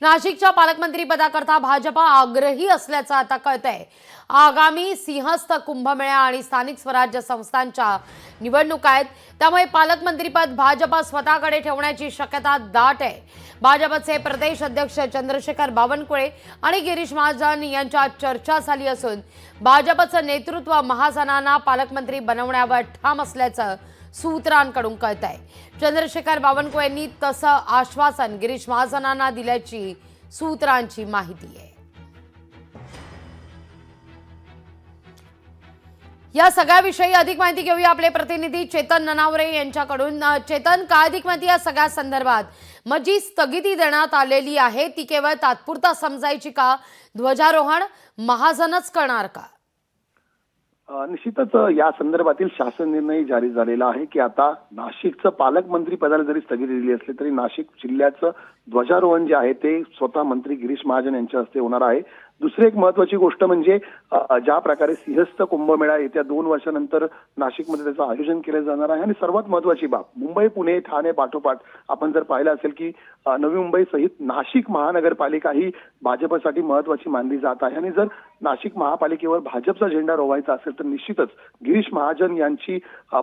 नाशिकच्या पालकमंत्रीपदाकरता भाजपा आग्रही असल्याचं आता कळतंय। आगामी सिंहस्थ कुंभमेळा आणि स्थानिक स्वराज्य संस्थांच्या निवडणुका आहेत, त्यामुळे पालकमंत्रीपद भाजपा स्वतःकडे ठेवण्याची शक्यता दाट आहे। भाजपचे प्रदेश अध्यक्ष चंद्रशेखर बावनकुळे आणि गिरीश महाजन यांच्यात चर्चा झाली असून भाजपचं नेतृत्व महाजनांना पालकमंत्री बनवण्यावर ठाम असल्याचं सूत्रांकडून कळतंय। चंद्रशेखर बावनकुळेंनी तसं आश्वासन गिरीश महाजनांना दिल्याची सूत्रांची माहिती आहे। या सगळ्याविषयी अधिक माहिती घेऊया आपले प्रतिनिधी चेतन ननावरे यांच्याकडून। चेतन, काय अधिक माहिती या सगळ्या संदर्भात? मग जी स्थगिती देण्यात आलेली आहे ती केवळ तात्पुरता समजायची का? ध्वजारोहण महाजनच करणार का? निश्चितच या संदर्भातील शासन निर्णय जारी झालेला आहे की आता नाशिकचं पालकमंत्री पदाला जरी स्थगिती दिली असली तरी नाशिक जिल्ह्याचं ध्वजारोहण जे आहे ते स्वतः मंत्री गिरीश महाजन यांच्या हस्ते होणार आहे। दुसरी एक महत्वाची गोष्ट म्हणजे ज्या प्रकारे सिंहस्थ कुंभमेळा येत्या 2 वर्षानंतर नाशिकमध्ये त्याचं आयोजन केलं जाणार आहे आणि सर्वात महत्वाची बाब मुंबई पुणे ठाणे पाठोपाठ आपण जर पाहिलं असेल की नवी मुंबई सहित नाशिक महानगरपालिका ही भाजपसाठी महत्वाची मानली जात आहे आणि जर नाशिक महापालिकेवर भाजपचा झेंडा रोवायचा असेल तर निश्चितच गिरीश महाजन यांची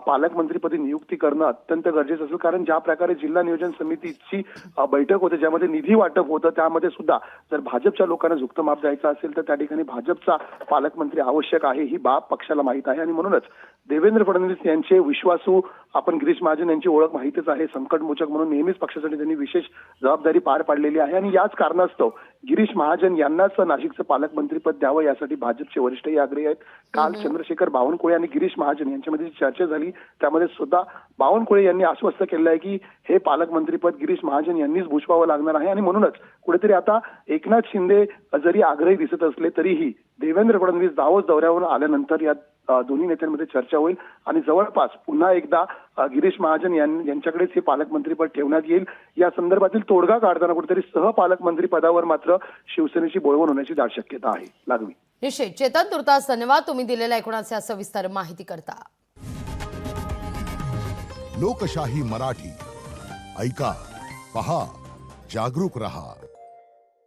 पालकमंत्रीपदी नियुक्ती करणं अत्यंत गरजेचं असेल। कारण ज्या प्रकारे जिल्हा नियोजन समितीची बैठक होते ज्यामध्ये निधी वाटप होतं त्यामध्ये सुद्धा जर भाजपच्या लोकांना झुकतं माप द्यायचं असेल तर त्या ठिकाणी भाजपचा पालकमंत्री आवश्यक आहे ही बाब पक्षाला माहीत आहे आणि म्हणूनच देवेंद्र फडणवीस यांचे विश्वासू आपण गिरीश महाजन यांची ओळख माहितीच आहे, संकटमोचक म्हणून नेहमीच पक्षासाठी त्यांनी विशेष जबाबदारी पार पाडलेली आहे आणि याच कारणास्तव गिरीश महाजन यांनाच नाशिकचं पालकमंत्रीपद द्यावं यासाठी भाजपचे वरिष्ठही आग्रही आहेत। काल चंद्रशेखर बावनकुळे आणि गिरीश महाजन यांच्यामध्ये चर्चा झाली त्यामध्ये सुद्धा बावनकुळे यांनी आश्वस्त केलं आहे की हे पालकमंत्रीपद गिरीश महाजन यांनीच भूषवावं लागणार आहे आणि म्हणूनच कुठेतरी आता एकनाथ शिंदे जरी आग्रही दिसत असले तरीही देवेंद्र फडणवीस दावोस दौऱ्यावरून आल्यानंतर या दोन्ही नेत्यांमध्ये चर्चा होईल आणि जवळपास पुन्हा एकदा गिरीश महाजन यांच्याकडेच हे पालकमंत्रीपद ठेवण्यात येईल। या संदर्भातील तोडगा काढताना कुठेतरी सहपालकमंत्री पदावर मात्र शिवसेनेची बोळवण होण्याची दाट शक्यता आहे। लागवी निश्चित चेतन, तुर्तास धन्यवाद तुम्ही दिलेल्या एकूणच सविस्तर माहिती करता। लोकशाही मराठी ऐका, पहा, जागरूक रहा।